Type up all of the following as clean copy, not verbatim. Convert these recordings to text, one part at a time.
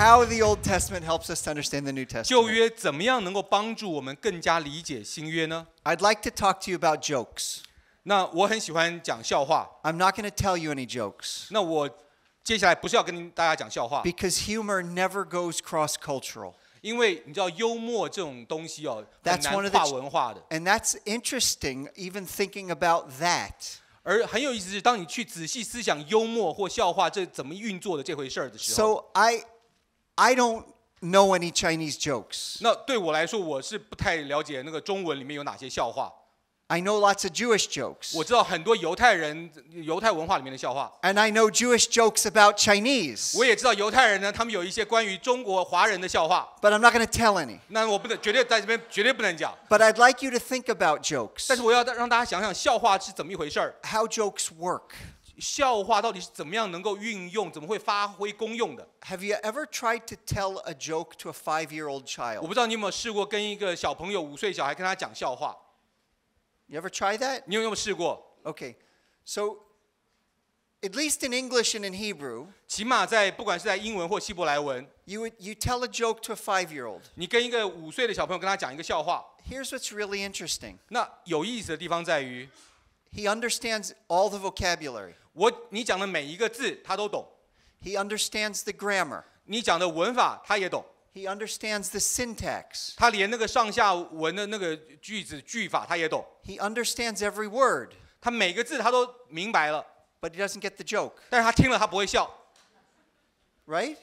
how the Old Testament helps us to understand the New 旧 Testament. 约怎么样能够帮助我们更加理解新约呢？ I'd like to talk to you about jokes. 那我很喜欢讲笑话， I'm not going to tell you any jokes 那我接下来不是要跟大家讲笑话， because humor never goes cross-cultural. 因为你知道幽默这种东西哦，很 That's one 难 of the 跨文化的。 And that's interesting, even thinking about that. 而很有意思是，当你去仔细思想幽默或笑话这怎么运作的这回事儿的时候， So I don't know any Chinese jokes. 那对我来说，我是不太了解那个中文里面有哪些笑话。 I know lots of Jewish jokes. 我知道很多犹太文化里面的笑话， And I know Jewish jokes about Chinese. 我也知道犹太人呢，他们有一些关于中国华人的笑话。 But I'm not going to tell any. 那我不能绝对在这边绝对不能讲， But I'd like you to think about jokes. 但是我要让大家想想笑话是怎么一回事儿， How jokes work. 笑话到底是怎么样能够运用，怎么会发挥功用的？ Have you ever tried to tell a joke to a 5-year-old 我 child? 不知道你有没有试过跟一个小朋友5岁小孩跟他讲笑话， You ever try that? 你有没有试过？ Okay. So, at least in English and in Hebrew, 起码不管是在英文或希伯来文， you tell a joke to a 5-year-old. 你跟一个5岁的小朋友跟他讲一个笑话， Here's what's really interesting. 那有意思的地方在于， He understands all the vocabulary. 你讲的每一个字他都懂， He understands the grammar. 你讲的文法他也懂， He understands the syntax. 他连那个上下文的那个句法他也懂， He understands every word, 他每个字他都明白了， but he doesn't get the joke, 但是他听了他不会笑。 right?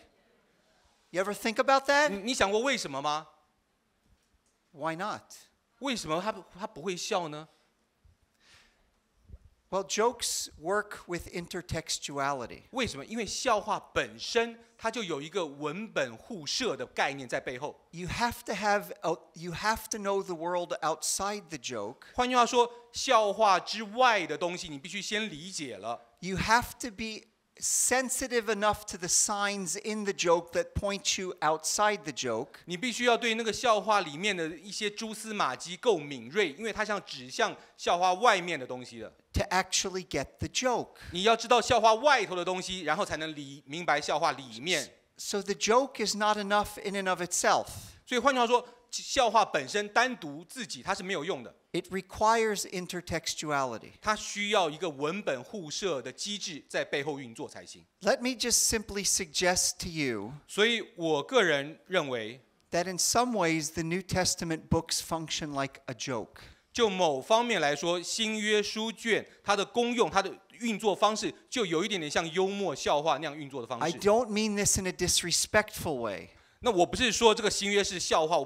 You ever think about that? 你想过为什么吗？ Why not? 为什么他不会笑呢？ Well, jokes work with intertextuality. 为什么？因为笑话本身它就有一个文本互涉的概念在背后。You have to know the world outside the joke. 换句话说，笑话之外的东西你必须先理解了。 You have to be sensitive enough to the signs in the joke that point you outside the joke. 你必须要对那个笑话里面的一些蛛丝马迹够敏锐，因为它像指向笑话外面的东西的。 To actually get the joke. 你要知道笑话外头的东西，然后才能明白笑话里面。So the joke is not enough in and of itself. 所以换句话说，笑话本身单独自己它是没有用的， It requires intertextuality. 它需要一个文本互涉的机制在背后运作才行。 Let me just simply suggest to you 所以我个人认为， that in some ways the New Testament books function like a joke. 就某方面来说，新约书卷它的功用、它的运作方式，就有一点点像幽默笑话那样运作的方 I 式。 don't mean this in a disrespectful way. 那我不是说这个新约是笑话，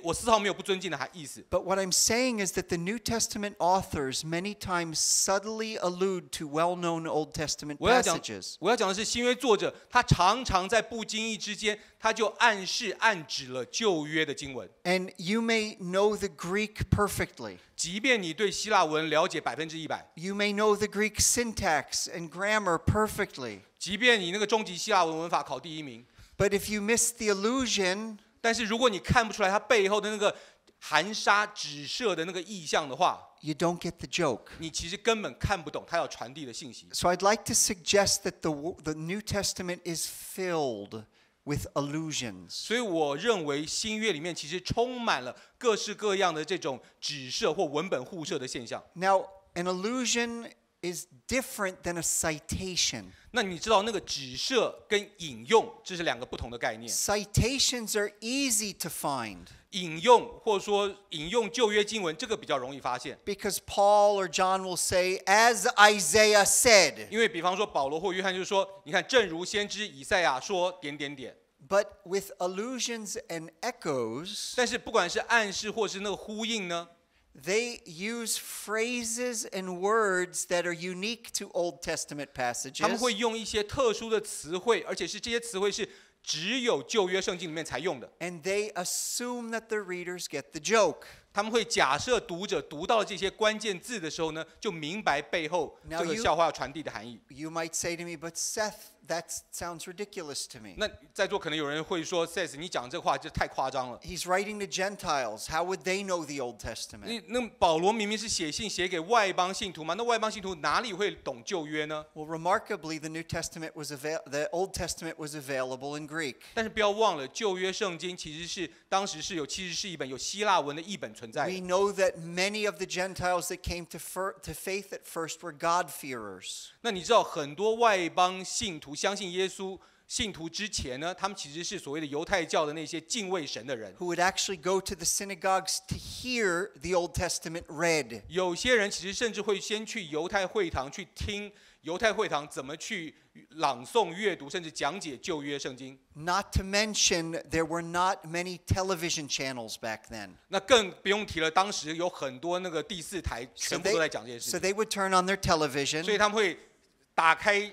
我丝毫没有不尊敬的意思。 But what I'm saying is that the New Testament authors many times subtly allude to well-known Old Testament 我要 passages. 讲的是新约作者，他常常在不经意之间，他就暗指了旧约的经文。 And you may know the Greek perfectly. 即便你对希腊文了解100%， You may know the Greek syntax and grammar perfectly. 即便你那个终极希腊文文法考第1名， But if you miss the allusion, 但是如果你看不出来它背后的那个含沙指涉的那个意象的话， you don't get the joke. 你其实根本看不懂他要传递的信息。 So I'd like to suggest that the New Testament is filled with allusions. 所以我认为新约里面其实充满了各式各样的这种指涉或文本互涉的现象。 Now, an allusion is different than a citation. 那你知道那个指涉跟引用这是2个不同的概念。 Citations are easy to find 引用或者说引用旧约经文，这个比较容易发现， because Paul or John will say, as Isaiah said. 因为比方说保罗或约翰就说，你看，正如先知以赛亚说点点点。 But with allusions and echoes, 但是不管是暗示或是那个呼应呢， they use phrases and words that are unique to Old Testament 他们 passages. 会用一些特殊的词汇，而且是这些词汇是只有旧约圣经里面才用的。 And they assume that the readers get the joke. 他们会假设读者读到了这些关键字的时候呢，就明白背后这个笑话要传递的含义。You might say to me, but Seth, that sounds ridiculous to me. 那在座可能有人会说 ，Seth， 你讲这话就太夸张了。He's writing to Gentiles. How would they know the Old Testament? 那保罗明明是写信写给外邦信徒嘛，那外邦信徒哪里会懂旧约呢？ Well, remarkably, the Old Testament was available in Greek. 但是不要忘了，旧约圣经其实是当时是有70是一本有希腊文的译本存在的。We know that many of the Gentiles that came to faith at first were God-fearers. 那你知道很多外邦信徒相信耶稣信徒之前呢，他们其实是所谓的犹太教的那些敬畏神的人。Who would actually go to the synagogues to hear the Old Testament read. 有些人其实甚至会先去犹太会堂去听犹太会堂怎么去朗诵、阅读，甚至讲解旧约圣经。Not to mention, there were not many television channels back then. 那更不用提了，当时有很多那个第4台全部都在讲这些事 So 情， they would turn on their 所 television, 以他们会打开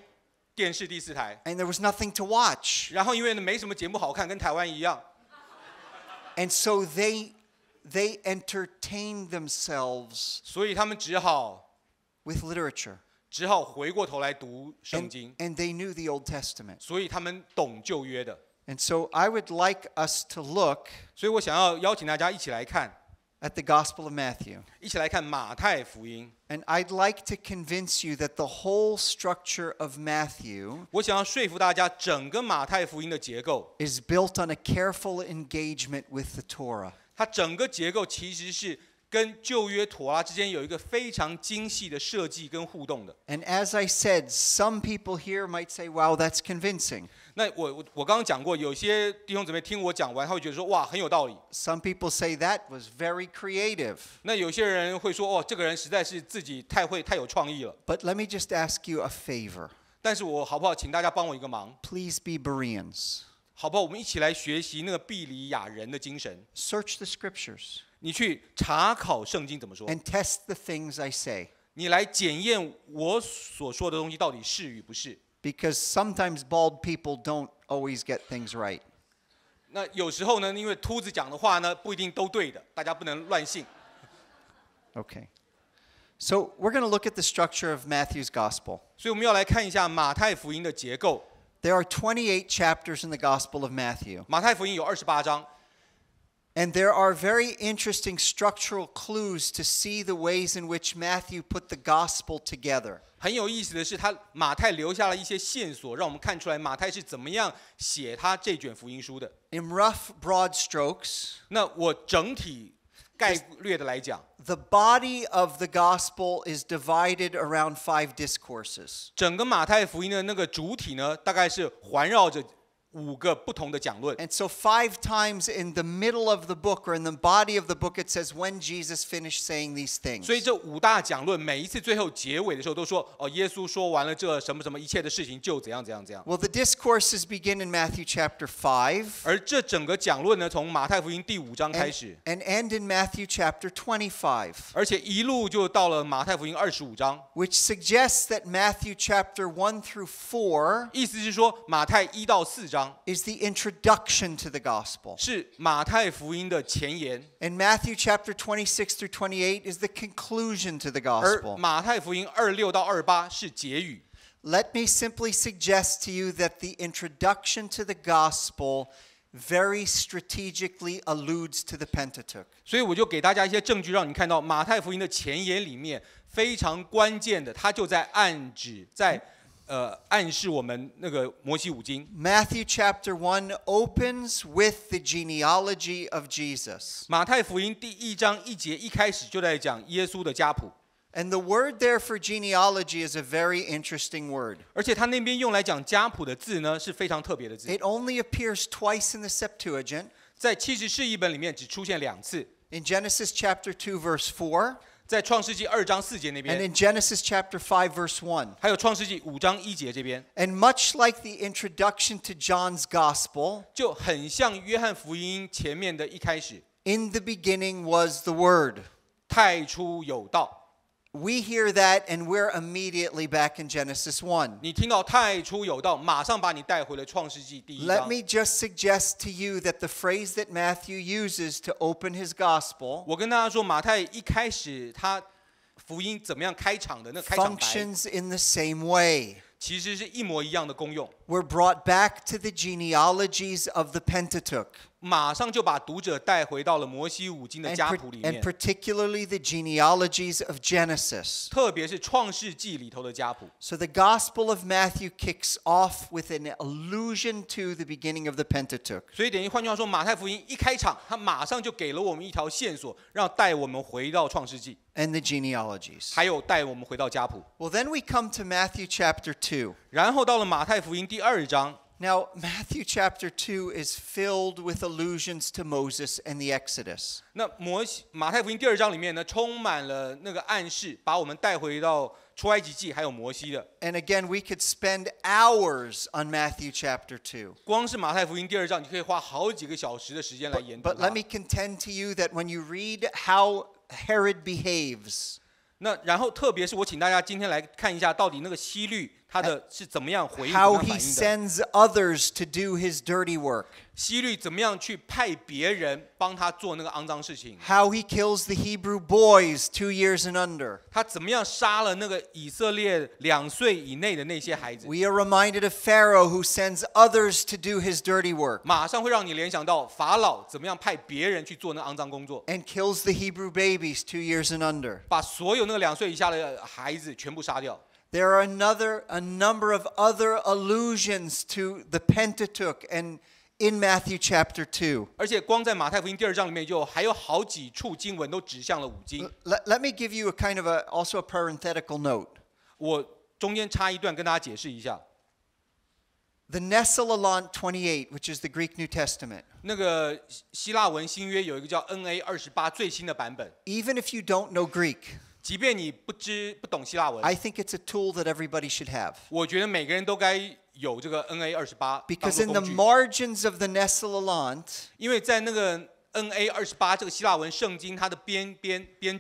电视第4台， and there was nothing to watch. 然后因为没什么节目好看，跟台湾一样， And so they entertained themselves 所以他们只好 with literature. 回过头来读圣经， And they knew the Old Testament. 所以他们懂旧约的。 And so I would like us to look 所以我想要邀请大家一起来看， at the Gospel of Matthew. 一起来看马太福音。 And I'd like to convince you that the whole structure of Matthew 我想要说服大家，整个马太福音的结构， is built on a careful engagement with the Torah. 它整个结构其实是跟旧约妥拉之间有一个非常精细的设计跟互动的。 And as I said, some people here might say, wow, that's convincing. 那我刚刚讲过，有些弟兄姊妹听我讲完，他会觉得说哇很有道理。 Some people say that was very creative. 那有些人会说哦，这个人实在是自己太有创意了。 But let me just ask you a favor. 但是我好不好，请大家帮我一个忙， Please be Bereans. 好不好？我们一起来学习那个庇里亚人的精神。 Search the scriptures 你去查考圣经怎么说， and test the things I say. 你来检验我所说的东西到底是与不是。 Because sometimes bald people don't always get things right. 那有时候呢，因为秃子讲的话呢，不一定都对的，大家不能乱信。 Okay. So we're going to look at the structure of Matthew's gospel. 所以我们要来看一下马太福音的结构。 There are 28 chapters in the Gospel of Matthew. 马太福音有28章， And there are very interesting structural clues to see the ways in which Matthew put the gospel together. 很有意思的是，马太留下了一些线索，让我们看出来马太是怎么样写他这卷福音书的。 In rough, broad strokes, 那我整体概略的来讲， the body of the gospel is divided around 5 discourses. 整个马太福音的那个主体呢，大概是环绕着5个不同的讲论。 And so 5 times in the middle of the book or in the body of the book it says when Jesus finished saying these things. 所以这5大讲论，每一次最后结尾的时候都说，哦，耶稣说完了这什么什么一切的事情，就怎样怎样怎样。 Well, the discourses begin in Matthew chapter 5而这整个讲论呢，从马太福音第5章开始， and end in Matthew chapter 25, 而且一路就到了马太福音25章， which suggests that Matthew chapter 1 through 4意思是说马太1到4章 is the introduction to the gospel. 是马太福音的前言， And Matthew chapter 26 through 28 is the conclusion to the 而 gospel. 马太福音26到28是结语。 Let me simply suggest to you that the introduction to the gospel very strategically alludes to the Pentateuch. 所以我就给大家一些证据，让你看到马太福音的前言里面非常关键的，它就在暗示我们那个摩西五经。 Matthew chapter 1 opens with the genealogy of Jesus. 马太福音第1章1节一开始就在讲耶稣的家谱， And the word there for genealogy is a very interesting word. 而且他那边用来讲家谱的字呢是非常特别的字， It only appears twice in the Septuagint. 在70释译本里面只出现2次， In Genesis chapter 2 verse 4在创世纪2章4节那 and 边， in Genesis chapter 5 verse 1. 还有创世纪5章1节这边， And much like the introduction to John's gospel, 就很像约翰福音前面的一开始， in the beginning was the Word. 太初有道， We hear that and we're immediately back in Genesis 1. 你听到太初有道，马上把你带回了创世纪第一 Let 章。 me just suggest to you that the phrase that Matthew uses to open his gospel 我跟大家说，马太一开始他福音怎么样开场的那开场白， functions in the same way. 其实是一模一样的功用。 We're brought back to the genealogies of the Pentateuch. 马上就把读者带回到了摩西五经的家谱里 And 面， particularly the genealogies of Genesis. 特别是创世纪里头的家谱。 So the Gospel of Matthew kicks off with an allusion to the beginning of the Pentateuch. 所以等于换句话说，马太福音一开场，他马上就给了我们一条线索，让带我们回到创世纪， And the genealogies. 还有带我们回到家谱。 Well, then we come to Matthew chapter 2. 然后到了马太福音第2章。 Now, Matthew chapter 2 is filled with allusions to Moses and the Exodus. 那马太福音第2章里面呢，充满了那个暗示，把我们带回到出埃及记还有摩西的。 And again, we could spend hours on Matthew chapter 2. 光是马太福音第2章，你可以花好几个小时的时间来研读 But 它 let me contend to you that when you read how Herod behaves, 那然后特别是我请大家今天来看一下，到底那个希律他的是怎么样回应、怎么 how 样 he 反应的。 sends others to do his dirty work, 希律怎么样去派别人帮他做那个肮脏事情？ how he kills the Hebrew boys 2 years and under. 他怎么样杀了那个以色列2岁以内的那些孩子？ We are reminded of Pharaoh who sends others to do his dirty work 马上会让你联想到法老怎么样派别人去做那肮脏工作， and kills the Hebrew babies 2 years and under. 把所有那个2岁以下的孩子全部杀掉。 There are a number of other allusions to the Pentateuch and in Matthew chapter 2. 而且光在马太福音第2章里面还有好几处经文都指向了五经。 Let me give you a kind of also a parenthetical note. 我中间插一段跟大家解释一下。 The Nestle-Alant 28, which is the Greek New Testament. 那个希腊文新约有一个叫 NA28 最新的版本， Even if you don't know Greek, 即便你不懂希腊文， I think it's a tool that everybody should have. 我觉得每个人都该有这个 NA28 当 Because 做 in the 工具， margins of the Nestle-Alant, 因为在那个 NA28 这个希腊文圣经它的编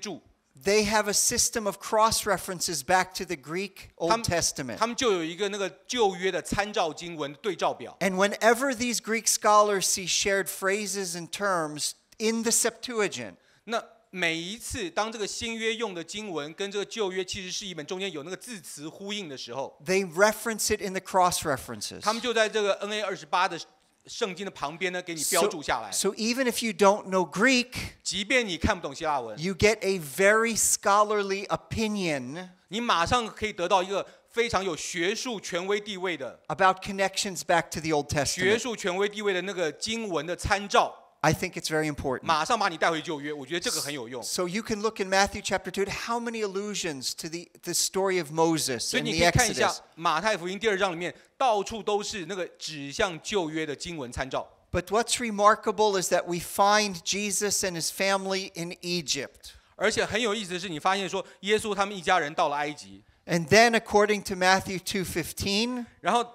注， they have a system of cross-references back to the Greek Old Testament. 他们就有一个那个旧约的参照经文对照表。 And whenever these Greek scholars see shared phrases and terms in the Septuagint, 那每一次当这个新约用的经文跟这个旧约其实是一本中间有那个字词呼应的时候， they reference it in the cross-references. 他们就在这个 NA28的圣经的旁边呢给你标注下来。 So even if you don't know Greek, 即便你看不懂希腊文， you get a very scholarly opinion 你马上可以得到一个非常有学术权威地位的 about connections back to the Old 学 Testament. 术权威地位的那个经文的参照， I think it's very important. 马上把你带回旧约，我觉得这个很有用。 So you can look in Matthew chapter 2 at how many allusions to the story of Moses 所以 and 你 the 可以看一下 Exodus. 马太福音第2章里面，到处都是那个指向旧约的经文参照。 But what's remarkable is that we find Jesus and his family in Egypt. 而且很有意思的是，你发现说耶稣他们一家人到了埃及， And then according to Matthew 2:15, 然后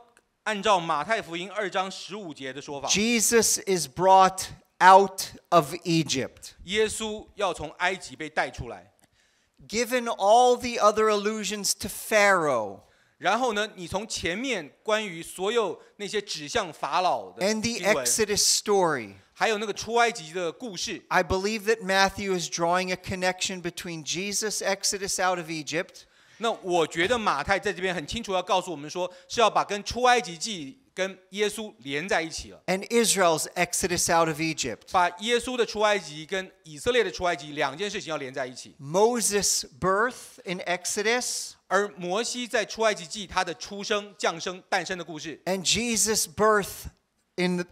按照马太福音2章15节的说法， Jesus is brought out of Egypt. 耶稣要从埃及被带出来。 Given all the other allusions to Pharaoh 然后呢，你从前面关于所有那些指向法老的 and the 经文， Exodus story, 还有那个出埃及的故事， I believe that Matthew is drawing a connection between Jesus' exodus out of Egypt 那我觉得马太在这边很清楚要告诉我们说，是要把跟出埃及记跟耶稣连在一起了， and Israel's exodus out of Egypt. 把耶稣的出埃及跟以色列的出埃及两件事情要连在一起。 Moses' birth in Exodus 而摩西在出埃及记他的出生、降生、诞生的故事， and Jesus' birth in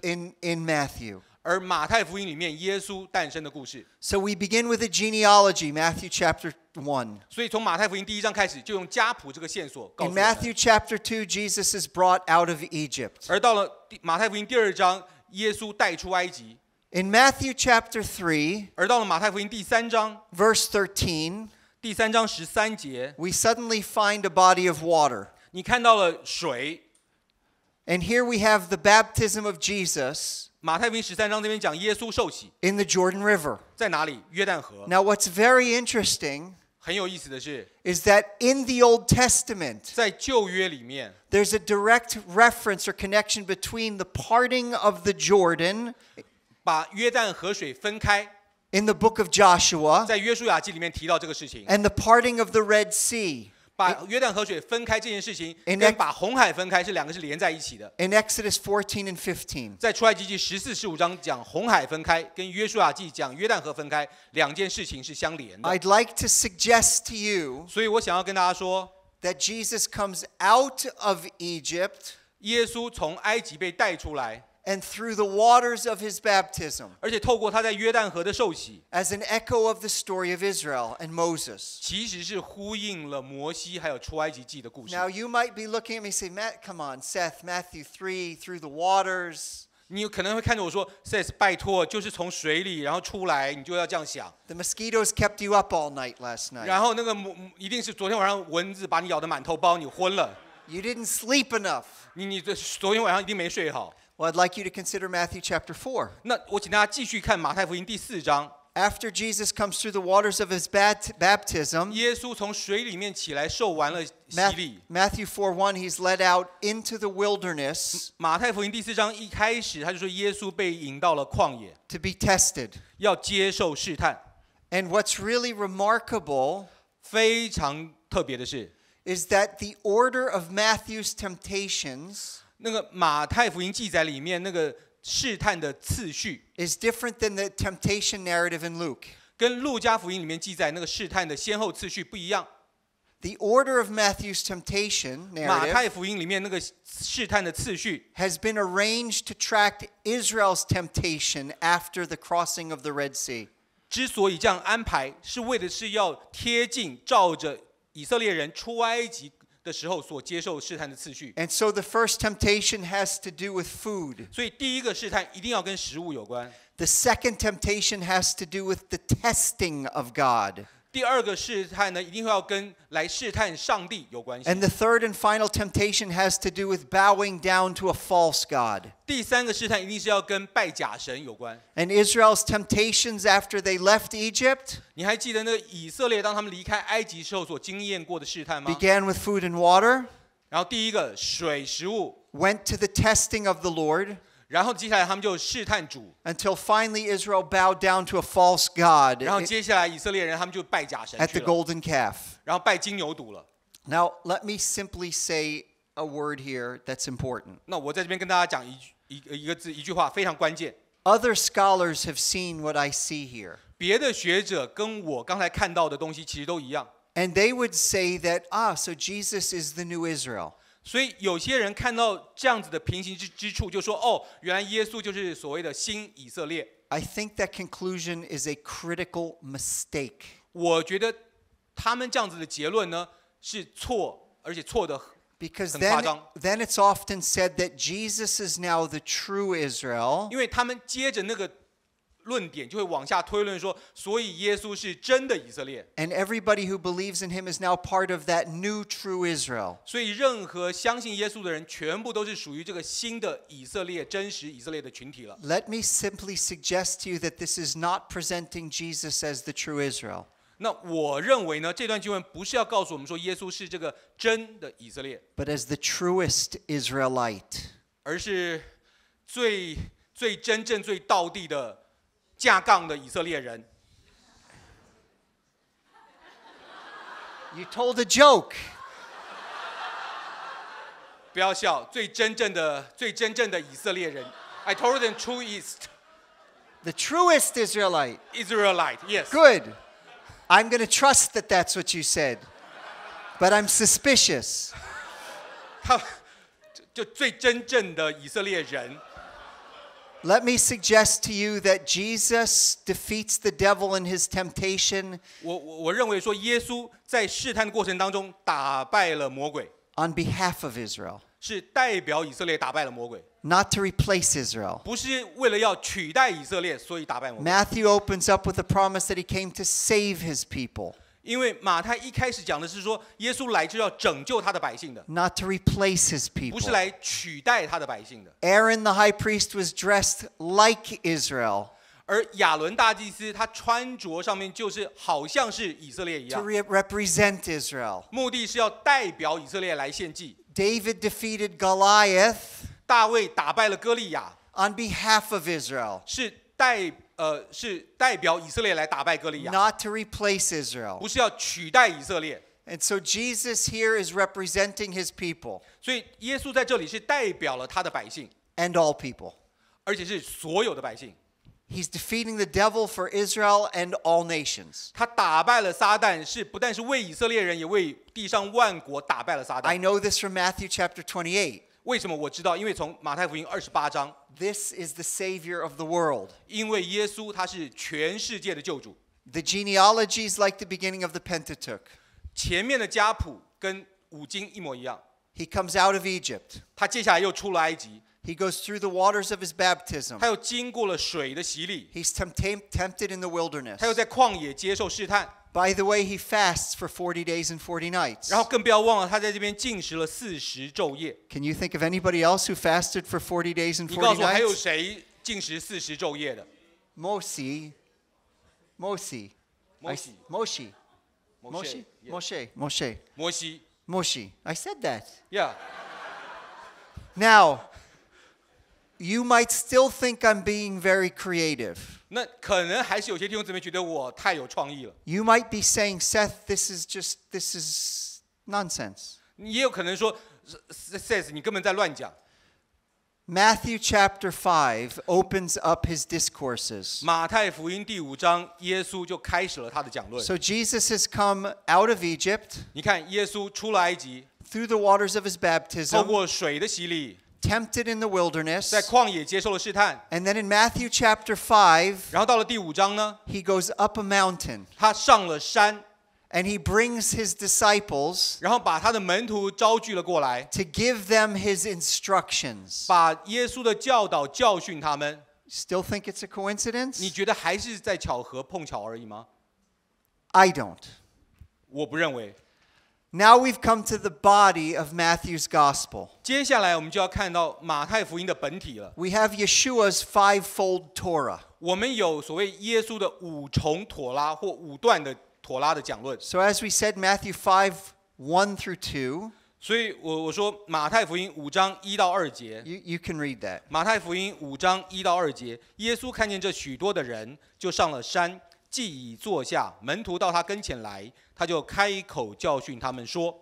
Matthew. 而马太福音里面耶稣诞生的故事。 So we begin with a genealogy, Matthew chapter 1. 所以从马太福音第1章开始，就用家谱这个线索告诉 In 我们。 Matthew chapter 2, Jesus is brought out of Egypt. 而到了马太福音第2章，耶稣带出埃及。 In Matthew chapter 3, 而到了马太福音第3章， verse 13, 第3章13节， we suddenly find a body of water. 你看到了水。 And here we have the baptism of Jesus 马太福音13章这边讲耶稣受洗， in the Jordan River. 在哪里？约旦河。 Now, what's very interesting 很有意思的是， is that in the Old Testament, 在旧约里面， there's a direct reference or connection between the parting of the Jordan 把约旦河水分开， in the book of Joshua 在约书亚记里面提到这个事情， and the parting of the Red Sea 把约旦河水分开这件事情， In 跟把红海分开是两个是连在一起的。 in Exodus 14 and 15. 在出埃及记14、15章讲红海分开，跟约书亚记讲约旦河分开，两件事情是相连的。 I'd like to suggest to you 所以我想要跟大家说， that Jesus comes out of Egypt 耶稣从埃及被带出来， and through the waters of his baptism 而且透过他在约旦河的受洗， as an echo of the story of Israel and Moses. 其实是呼应了摩西还有出埃及记的故事。 Now you might be looking at me and say, Matt, come on, Seth, Matthew 3, through the waters. 你可能会看着我说 ，Says 拜托，就是从水里然后出来，你就要这样想。 The mosquitoes kept you up all night last night. 然后那个一定是昨天晚上蚊子把你咬得满头包，你昏了。 You didn't sleep enough. 你昨天晚上一定没睡好。 Well, I'd like you to consider Matthew chapter 4. 那我请大家继续看马太福音第4章。 After Jesus comes through the waters of his baptism, 耶稣从水里面起来，受完了洗礼。 Matthew 4:1, he's led out into the wilderness 马太福音第4章一开始，他就说耶稣被引到了旷野， to be tested. 要接受试探。 And what's really remarkable 非常特别的是， is that the order of Matthew's temptations 那个马太福音记载里面那个试探的次序， is different than the temptation narrative in Luke. 跟路加福音里面记载那个试探的先后次序不一样。 The order of Matthew's temptation 马 narrative 太福音里面那个试探的次序 has been arranged to track Israel's temptation after the crossing of the Red Sea. 之所以这样安排，是为的是要贴近照着以色列人出埃及的时候所接受试探的次序。 And so the first temptation has to do with food. 所以第一个试探一定要跟食物有关， The second temptation has to do with the testing of God. 第二个试探呢一定要跟来试探上帝有关系。 And the third and final temptation has to do with bowing down to a false God. 第三个试探一定是要跟拜假神有关。 And Israel's temptations after they left Egypt 你还记得那个以色列当他们离开埃及时候所经验过的试探吗？ began with food and water, 然后第一个水食物， went to the testing of the Lord, 然后接下来他们就试探主， until finally Israel bowed down to a false God 然后接下来以色列人他们就拜假神 at 去 the 了， golden calf. 然后拜金牛犊了。 Now, let me simply say a word here that's important. 那我在这边跟大家讲一个字一句话非常关键。 Other scholars have seen what I see here. 别的学者跟我刚才看到的东西其实都一样， And they would say that, so Jesus is the new Israel. 所以有些人看到这样子的平行之处，就说哦，原来耶稣就是所谓的新以色列。 I think that conclusion is a critical mistake. 我觉得他们这样子的结论呢是错，而且错的 Because 很夸张。 then it's often said that Jesus is now the true Israel. 因为他们接着那个论点就会往下推论说，所以耶稣是真的以色列， And everybody who believes in him is now part of that new true Israel. 所以任何相信耶稣的人，全部都是属于这个新的以色列、真实以色列的群体了。 Let me simply suggest to you that this is not presenting Jesus as the true Israel. 那我认为呢，这段经文不是要告诉我们说耶稣是这个真的以色列， But as the truest Israelite. 而是最真正最道地的架杠的以色列人。 You told a joke. 不要笑，最真正的以色列人。I told them truest The truest Israelite. Israelite. Yes. Good. I'm going to trust that that's what you said. But I'm suspicious. 他就最真正的以色列人。 Let me suggest to you that Jesus defeats the devil in his temptation 我认为说，耶稣在试探的过程当中打败了魔鬼， on behalf of Israel, 是代表以色列打败了魔鬼， not to replace Israel. 不是为了要取代以色列，所以打败魔鬼。 Matthew opens up with the promise that he came to save his people, 因为马太一开始讲的是说，耶稣来就要拯救他的百姓的， not to replace his 不是 people. 来取代他的百姓的。 Aaron the high priest was dressed like Israel, 而亚伦大祭司他穿着上面就是好像是以色列一 to 样， represent Israel. 目的是要代表以色列来献祭。 David defeated Goliath 大卫打败了歌利亚， on behalf of Israel, 是代表以色列来打败歌利亚， not to replace Israel. 不是要取代以色列。 And so Jesus here is representing his people 所以耶稣在这里是代表了他的百姓， and all people. 而且是所有的百姓。 He's defeating the devil for Israel and all nations. 他打败了撒旦，是不但是为以色列人，也为地上万国打败了撒 I 旦。 know this from Matthew chapter 28. 为什么我知道？因为从马太福音28章， This is the Savior of the world. 因为耶稣他是全世界的救主。 The genealogy is like the beginning of the Pentateuch. 前面的家谱跟五经一模一样。 He comes out of Egypt. 他接下来又出了埃及， He goes through the waters of his baptism. 他又经过了水的洗礼， He's tempted in the 他又 wilderness. 在旷野接受试探。 By the way, he fasts for 40 days and 40 nights. 然后更不要忘了，他在这边禁食了40昼夜。 Can you think of anybody else who fasted for 40 days and 你告 40诉我还有 nights? 谁禁食40昼夜的？ Moshe. Moshe. Moshe. Moshe. 摩西 Moshe. Moshe. 摩西 Moshe. I said that. ，Yeah， Now, you might still think I'm being very creative. 那可能还是有些弟兄姊妹觉得我太有创意了。 You might be saying, Seth, this is nonsense. 你也有可能说 ，says 你根本在乱讲。 Matthew chapter 5 opens up his discourses. 马太福音第5章，耶稣就开始了他的讲论。 So Jesus has come out of Egypt 你看，耶稣出了埃及， through the waters of his 透 baptism, 过水的洗礼， tempted in the wilderness. 在旷野接受了试探。 And then in Matthew chapter 5, 然后到了第5章呢， he goes up a mountain 他上了山， and he brings his disciples 然后把他的门徒招聚了过来， to give them his instructions. 把耶稣的教导教训他们。 Still think it's a 你 coincidence? 觉得还是在巧合碰巧而已吗？ I don't. 我不认为。 Now we've come to the body of Matthew's gospel. 接下来我们就要看到马太福音的本体了。 We have Yeshua's fivefold Torah. 我们有所谓耶稣的5重妥拉或5段的妥拉的讲论。 So as we said, Matthew 5, 1 through 2, 所以我说马太福音5章1到2节， you can read that. 马太福音5章1到2节，耶稣看见这许多的人，就上了山，既已坐下，门徒到他跟前来，他就开口教训他们说。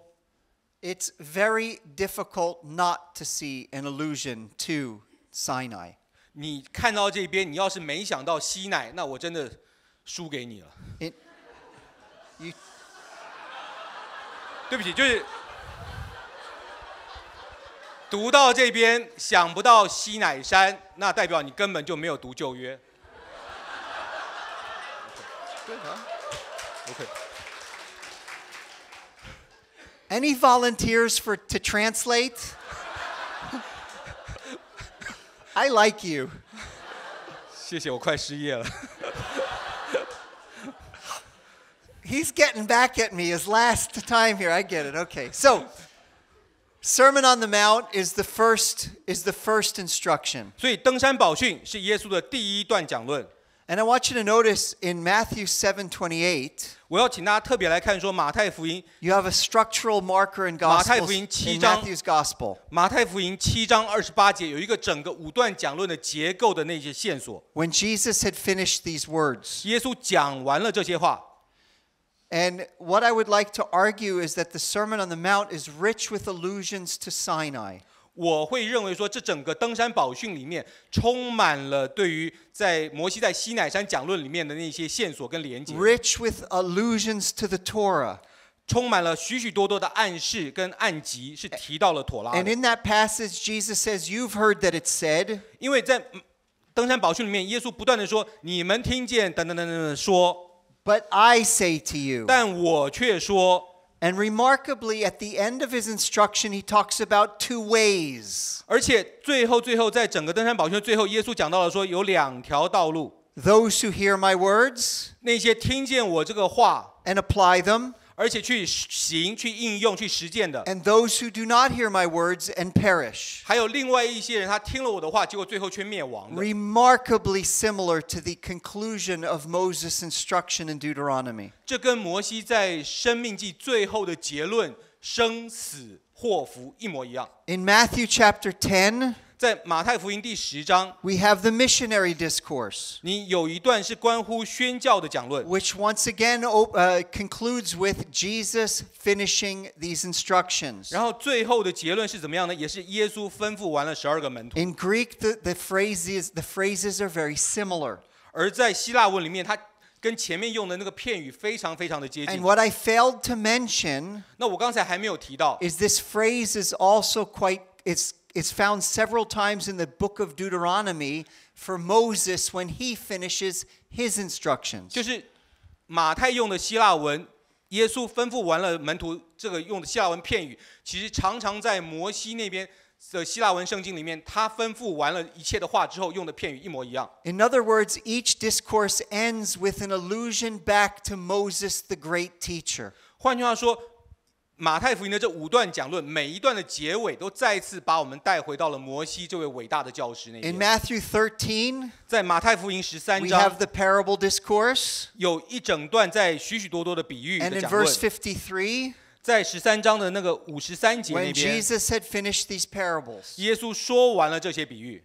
It's very difficult not to see an allusion to Sinai. 你看到这边，你要是没想到西乃，那我真的输给你了。 You, 对不起，就是读到这边想不到西乃山，那代表你根本就没有读旧约。OK。 any volunteers to translate? I like you. 谢谢，我快失业了。He's getting back at me his last time here. I get it. Okay. So, Sermon on the Mount is the first instruction. 所以登山宝训是耶稣的第1段讲论。 And I want you to notice in Matthew 7:28, 我要请大家特别来看说马太福音， you have a structural marker in 马太 Gospels, 福音7 in 章 Matthew's Gospel. 马太福音7章28节有一个整个5段讲论的结构的那些线索。 When Jesus had finished these words. 耶稣讲完了这些话， And what I would like to argue is that the Sermon on the Mount is rich with allusions to Sinai. 我会认为说这整个登山宝训里面充满了对于在摩西在西乃山讲论里面的那些线索跟连结， Rich with allusions to the Torah. 充满了许许多多的暗示跟暗集，是提到了妥拉 And 的。 in that passage, Jesus says, you've heard that it said, 因为在登山宝训里面，耶稣不断的说：“你们听见等等等等说， but I say to you. 但我却说。” And remarkably, at the end of his instruction, he talks about 2 ways. 而且最后在整个登山宝训最后，耶稣讲到了说有2条道路。 Those who hear my words 那些听见我这个话， and apply them, 而且去行、去应用、去实践的。 And those who do not hear my words and perish. 还有另外一些人，他听了我的话，结果最后却灭亡的。 Remarkably similar to the conclusion of Moses' instruction in Deuteronomy. 这跟摩西在生命记最后的结论生死祸福一模一样。 In Matthew chapter 10, 在马太福音第10章， we have the missionary discourse, 你有一段是关乎宣教的讲论， which once again concludes with Jesus finishing these instructions. 然后最后的结论是怎么样呢？也是耶稣吩咐完了12个门徒。 In Greek, the phrases are very similar. 而在希腊文里面，它跟前面用的那个片语非常非常的接 And 近。 what I failed to mention 那我刚才还没有提到， is this phrase is also it's found several times in the book of Deuteronomy for Moses when he finishes his instructions. 就是马太用的希腊文，耶稣吩咐完了门徒，这个用的希腊文片语，其实常常在摩西那边的希腊文圣经里面，他吩咐完了一切的话之后，用的片语一模一样。 In other words, each discourse ends with an allusion back to Moses, the great teacher. 换句话说，马太福音的这5段讲论，每一段的结尾都再次把我们带回到了摩西这位伟大的教师那 In 边。 Matthew 13, 在马太福音13 we 章 have the parable discourse. 有一整段在许许多多的比喻 And 的 in 讲论。 verse 53, 在13章的那个53节那 when 边， Jesus had finished these parables. 耶稣说完了这些比喻。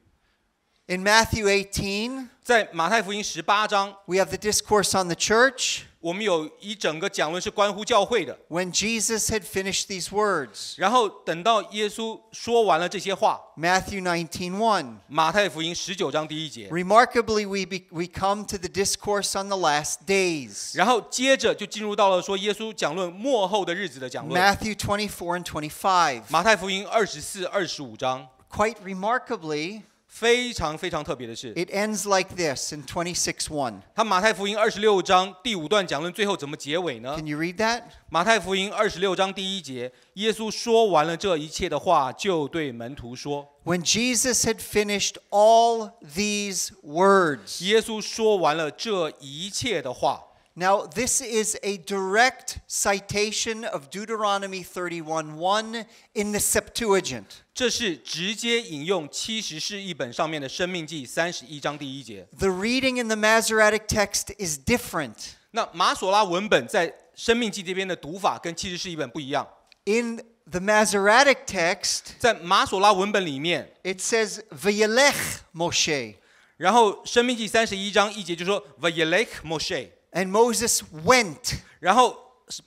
In Matthew 18, 在马太福音18章， we have the discourse on the church. 我们有一整个讲论是关乎教会的。 When Jesus had finished these words. 然后等到耶稣说完了这些话， Matthew 19:1. 马太福音19章第1节， Remarkably, we come to the discourse on the last days. 然后接着就进入到了说耶稣讲论末后的日子的讲论。 Matthew 24 and 25. 马太福音24、25章， Quite remarkably, 非常非常特别的是， it ends like this in 26:1. 他马太福音26章第5段讲论最后怎么结尾呢？ Can you read that? 马太福音26章第1节，耶稣说完了这一切的话，就对门徒说。 When Jesus had finished all these words. 耶稣说完了这一切的话。 Now, this is a direct citation of Deuteronomy 31:1 in the Septuagint. 这是直接引用70士译本上面的《生命记》31章第1节。 The reading in the Masoretic text is different. 那马索拉文本在《生命记》这边的读法跟70士译本不一样。 In the Masoretic text, 在马索拉文本里面， it says, Vayelech Moshe. 然后《生命记》31章1节就说 Vayelech Moshe， And Moses went. 然后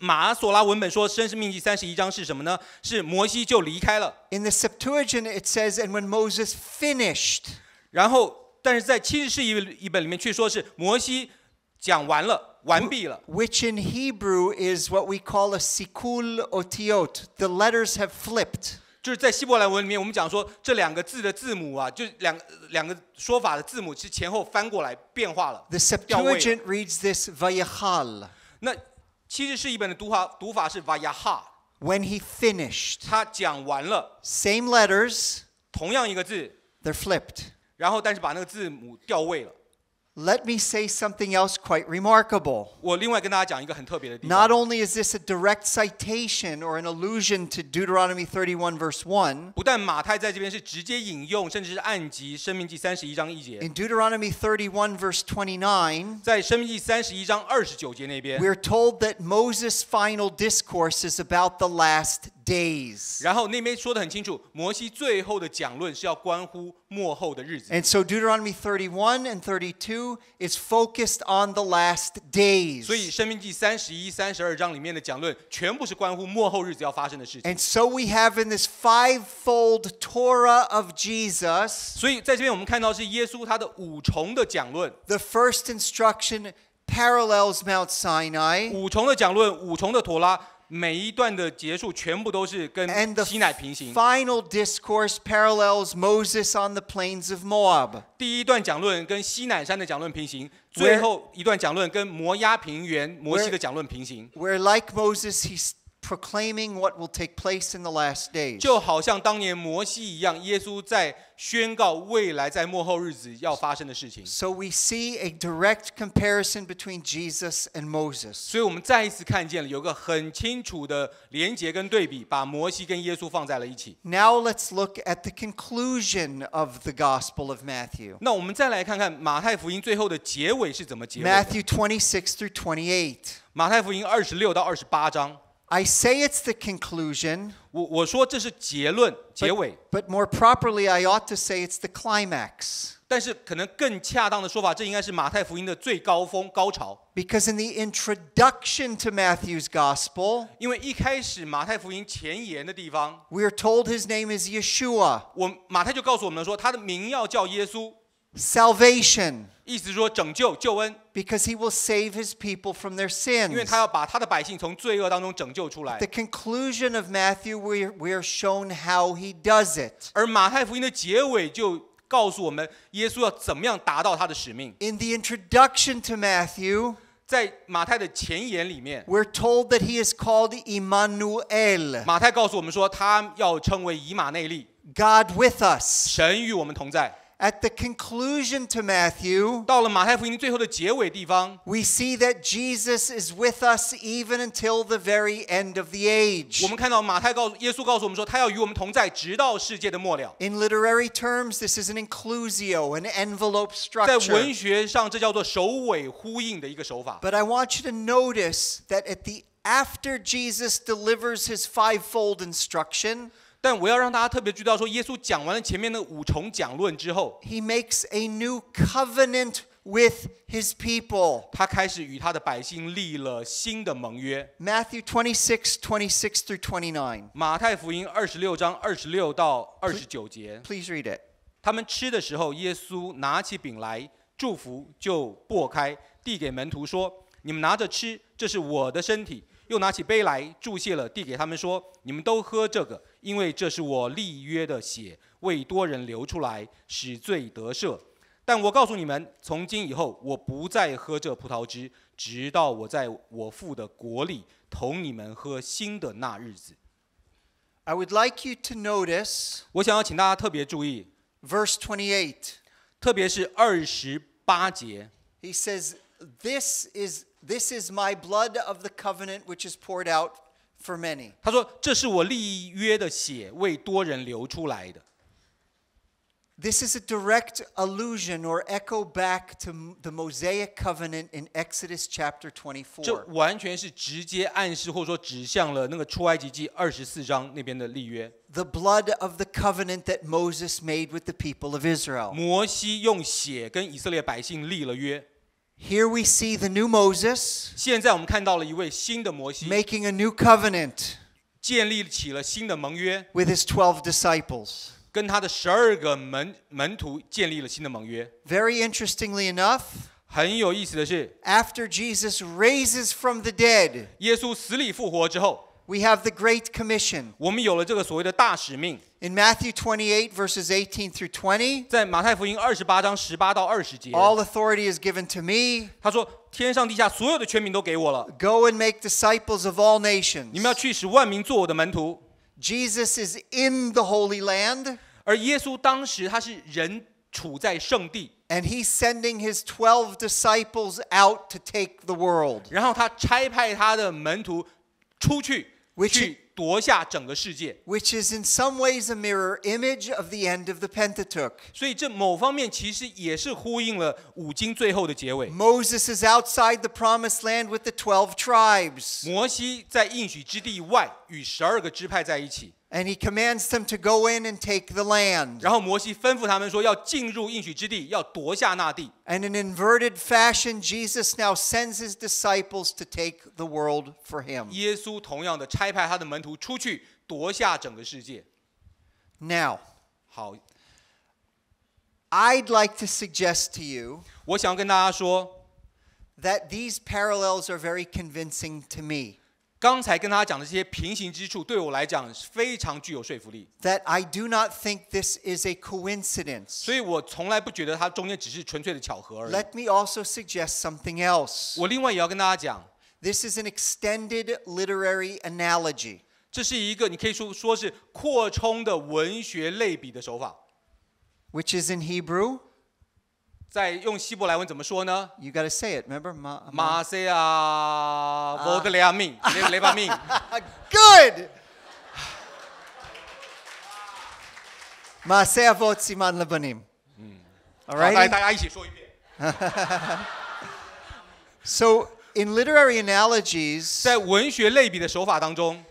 马索拉文本说《生命记》31章是什么呢？是摩西就离开了。 In the Septuagint, it says, and when Moses finished. 然后，但是在70士译本里面却说是摩西讲完了，完毕了。 Which in Hebrew is what we call a sikul otiot. The letters have flipped. 就是在希伯来文里面，我们讲说这2个字的字母啊，就是两个说法的字母是前后翻过来变化了。 The Septuagint reads this vayachal. 那70士译本的读法是 vayaha， When he finished. 他讲完了， Same letters, 同样一个字， they're flipped. 然后但是把那个字母调位了。 Let me say something else quite remarkable. 我另外跟大家讲一个很特别的地 Not 方， only is this a direct citation or an allusion to Deuteronomy 31 verse 1, 不但马太在这边是直接引用，甚至是按及《生命记》31章1节， in Deuteronomy 31 verse 29, 在《生命记》31章29节那边， we're told that Moses' final discourse is about the last days. 然后那边说得很清楚，摩西最后的讲论是要关乎末后的日子。 And so Deuteronomy 31 and 32 is focused on the last days. 所以《生命记》31、32章里面的讲论，全部是关乎末后日子要发生的事情。 And so we have in this fivefold Torah of Jesus, 所以在这边我们看到是耶稣他的5重的讲论， the first instruction parallels Mount Sinai, 5重的讲论，5重的妥拉，每一段的结束全部都是跟 and the 西乃平行。 final discourse parallels Moses on the plains of Moab. 第一段讲论跟西乃山的讲论平行，最后一段讲论跟摩押平原摩西的讲论平行。 Where like Moses, he proclaiming what will take place in the last days. 就好像当年摩西一样，耶稣在宣告未来在末后日子要发生的事情。So we see a direct comparison between Jesus and Moses. 所以我们再一次看见了有个很清楚的连结跟对比，把摩西跟耶稣放在了一起。Now let's look at the conclusion of the Gospel of Matthew. 那我们再来看看马太福音最后的结尾是怎么结尾的。 Matthew 26 through 28. 马太福音26到28章。I say it's the conclusion. 我说这是结论结尾， But more properly, I ought to say it's the climax. 但是可能更恰当的说法，这应该是马太福音的最高峰高潮。Because in the introduction to Matthew's Gospel, 因为一开始马太福音前言的地方， we are told his name is Yeshua. 马太就告诉我们说，他的名要叫耶稣， Salvation, 意思是说拯救救恩， because he will save his people from their 因为 sins. 他要把他的百姓从罪恶当中拯救出来 The。conclusion of Matthew, we are shown how he does it. 而马太福音的结尾就告诉我们，耶稣要怎么样达到他的使命。 In the introduction to Matthew, 在马太的前言里面， we're told that he is called Immanuel, 马太告诉我们说，他要称为以马内利， God with us. 神与我们同在。 At the conclusion to Matthew, 到了马太福音最后的结尾地方， we see that Jesus is with us even until the very end of the 我 age. 们看到耶稣告诉我们说，他要与我们同在，直到世界的末了。 In literary terms, this is an inclusio, an envelope 在 structure. 文学上，这叫做首尾呼应的一个手法。 But I want you to notice that after Jesus delivers his fivefold instruction, 但我要让大家特别注意到说，耶稣讲完了前面的五重讲论之后， he makes a new covenant with his people. 他开始与他的百姓立了新的盟约。 Matthew 26, 26 through 29. 马太福音26章26到29节， Please read it. 他们吃的时候，耶稣拿起饼来，祝福就擘开，递给门徒说：“你们拿着吃，这是我的身体。”又拿起杯来，注谢了，递给他们说：“你们都喝这个，因为这是我立约的血，为多人流出来，使罪得赦。但我告诉你们，从今以后，我不再喝这葡萄汁，直到我在我父的国里同你们喝新的那日子。” I would like you to notice 我想要请大家特别注意， verse 28. 特别是28节， He says, This is my blood of the covenant which is poured out for many. 他说：“这是我立约的血，为多人流出来的。” This is a direct allusion or echo back to the Mosaic covenant in Exodus chapter 这 24. 完全是直接暗示或者说指向了那个出埃及记24章那边的立约。 The blood of the covenant that Moses made with the people of Israel. 摩西用血跟以色列百姓立了约。 Here we see the new Moses 现在我们看到了一位新的摩西， making a new covenant 建立起了新的盟约， with his 12 disciples. 跟他的12个门徒建立了新的盟约。 Very interestingly enough, 很有意思的是， after Jesus raises from the dead, 耶稣死里复活之后， we have the Great Commission. 我们有了这个所谓的大使命。 In Matthew 28, verses 18 through 20, 在马太福音28章18到20节， all authority is given to me. 他说：“天上地下所有的权柄都给我了， Go and make disciples of all nations. 你们要去使万民做我的门徒。” Jesus is in the Holy Land, 而耶稣当时他是人处在圣地， and he's sending his 12 disciples out to take the world. 然后他差派他的门徒出去， Which- 去夺下整个世界。 Which is in some ways a mirror image of the end of the Pentateuch. 所以这某方面其实也是呼应了五经最后的结尾。 Moses is outside the promised land with the 12 tribes. 摩西在应许之地外与12个支派在一起， And he commands them to go in and take the land. 然后摩西吩咐他们说要进入应许之地，要夺下那地。 And in inverted fashion, Jesus now sends his disciples to take the world for him. 耶稣同样的差派他的门徒出去夺下整个世界。 Now, 好， I'd like to suggest to you 我想要跟大家说， that these parallels are very convincing to me. 刚才跟大家讲的这些平行之处，对我来讲非常具有说服力。 That I do not think this is a coincidence. 所以我从来不觉得它中间只是纯粹的巧合而已。 Let me also suggest something else. 我另外也要跟大家讲， This is an extended literary analogy. 这是一个你可以说是扩充的文学类比的手法。Which is in Hebrew? 在用希伯来文怎么说呢？ You got to say it, remember? 马塞亚佛德良命，雷巴命。Good! Maaseh avot siman lebanim. All 好，大 right? 家一起说一遍。So, in literary analogies, 在文学类比的手法当中，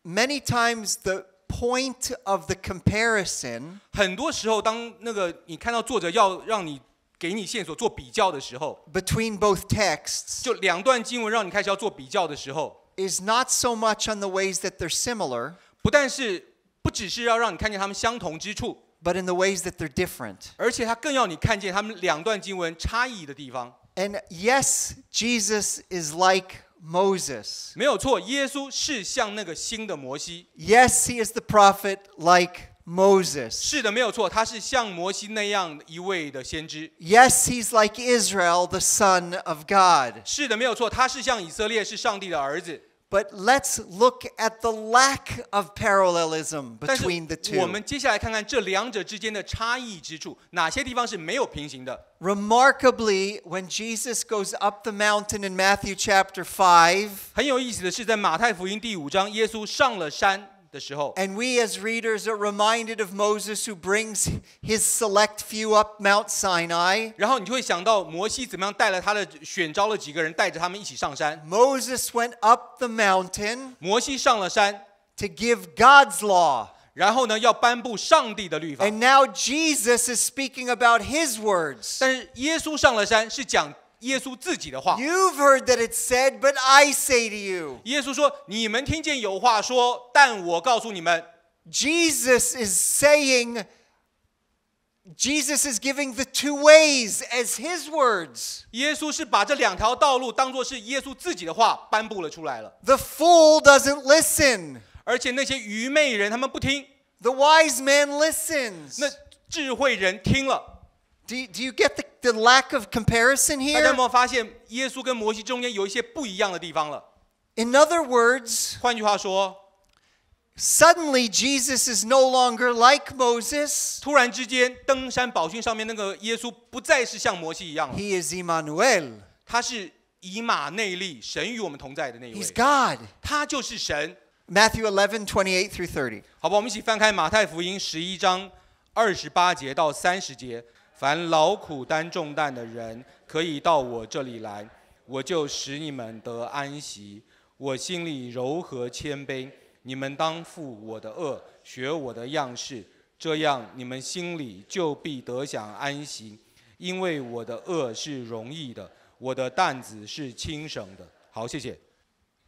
many times the point of the comparison 很多时候当那个你看到作者要让你给你线索做比较的时候， between both texts 就两段经文让你开始要做比较的时候， is not so much on the ways that they're similar, 不只是要让你看见他们相同之处， but in the ways that they're different. 而且他更要你看见他们两段经文差异的地方。 And yes, Jesus is like Moses. 没有错，耶稣是像那个新的摩西。 Yes, he is the prophet like Moses. 是的，没有错，他是像摩西那样一位的先知。 Yes, he's like Israel, the son of God. 是的，没有错，他是像以色列，是上帝的儿子。 But let's look at the lack of parallelism 但是 between the 我 two. 们接下来看看这两者之间的差异之处，哪些地方是没有平行的。 Remarkably, when Jesus goes up the mountain in Matthew chapter 5, 很有意思的是，在马太福音第5章，耶稣上了山的时候， and we as readers are reminded of Moses who brings his select few up Mount Sinai. 然后你就会想到摩西怎么样带了他的选召了几个人，带着他们一起上山。 Moses went up the mountain 摩西上了山， to give God's law. 然后呢要颁布上帝的律法。 And now Jesus is speaking about his words. 但是耶稣上了山是讲耶稣自己的话。 You've heard that it said, but I say to you. 耶稣说：“你们听见有话说，但我告诉你们。” Jesus is saying, Jesus is giving the two ways as his words. 耶稣是把这两条道路当作是耶稣自己的话颁布了出来了。 The fool doesn't listen. 而且那些愚昧人他们不听， The wise man listens. 那智慧人听了。 Do you get the lack of comparison 大家有 here? 没有发现耶稣跟摩西中间有一些不一样的地方了？ In other words, 换句话说， suddenly Jesus is no longer like Moses. 突然之间登山宝训上面那个耶稣不再是像摩西一样了， He is Emmanuel. 他是以马内利，神与我们同在的那一 He's 位， God. 他就是神。 Matthew 11:28 through 30. 好吧，我们一起翻开马太福音11章28节到30节。凡劳苦担重担的人，可以到我这里来，我就使你们得安息。我心里柔和谦卑，你们当负我的轭，学我的样式，这样你们心里就必得享安息。因为我的轭是容易的，我的担子是轻省的。好，谢谢。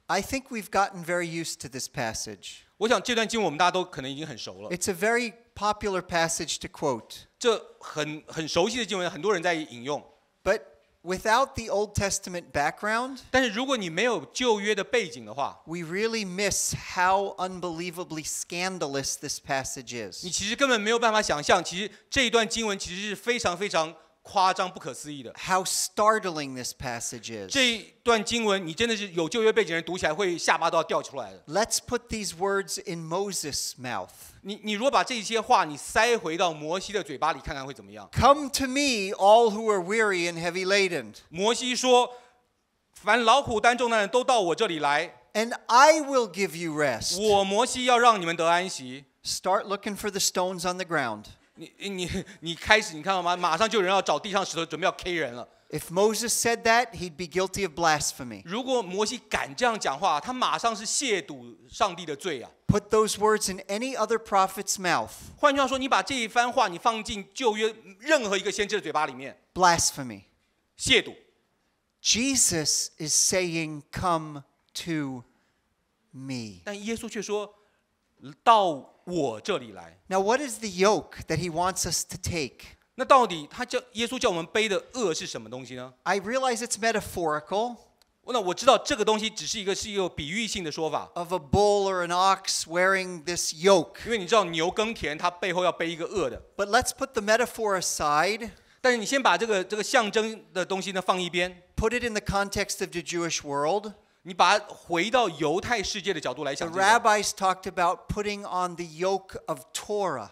I think we've gotten very used to this passage. 我想这段经文我们大家都可能已经很熟了， It's a very popular passage to quote. 这很熟悉的经文，很多人在引用。 But without the Old Testament background, 但是如果你没有旧约的背景的话， we really miss how unbelievably scandalous this passage 你 is. 其实根本没有办法想象，其实这一段经文其实是非常非常夸张、不可思议的。 How startling this passage is. 这一段经文，你真的是有旧约背景的人读起来会下巴都要掉出来的。 Let's put these words in Moses' mouth. 你如果把这些话你塞回到摩西的嘴巴里，看看会怎么样？ Come to me, all who are weary and heavy laden, 摩西说：“凡劳苦担重担的人都到我这里来， and I will give you rest. 我摩西要让你们得安息。” Start looking for the stones on the ground. 你开始，你看到吗？马上就有人要找地上石头，准备要 K 人了。 If Moses said that, he'd be guilty of blasphemy. 如果摩西敢这样讲话，他马上是亵渎上帝的罪啊！ Put those words in any other prophet's mouth. 换句话说，你把这一番话你放进旧约任何一个先知的嘴巴里面， Blasphemy. 亵渎。 Jesus is saying, come to me. 但耶稣却说：“到我这里来。 Now, what is the yoke that he wants us to take? ”那到底耶稣叫我们背的轭是什么东西呢？ I realize it's metaphorical 那我知道这个东西只是一个比喻性的说法， of a bull or an ox wearing this yoke. 因为你知道牛耕田，它背后要背一个轭的。 But let's put the metaphor aside. 但是你先把这个象征的东西呢放一边。put it in the context of the Jewish world, 你把它回到犹太世界的角度来 the 想这个， rabbis talked about putting on the yoke of Torah.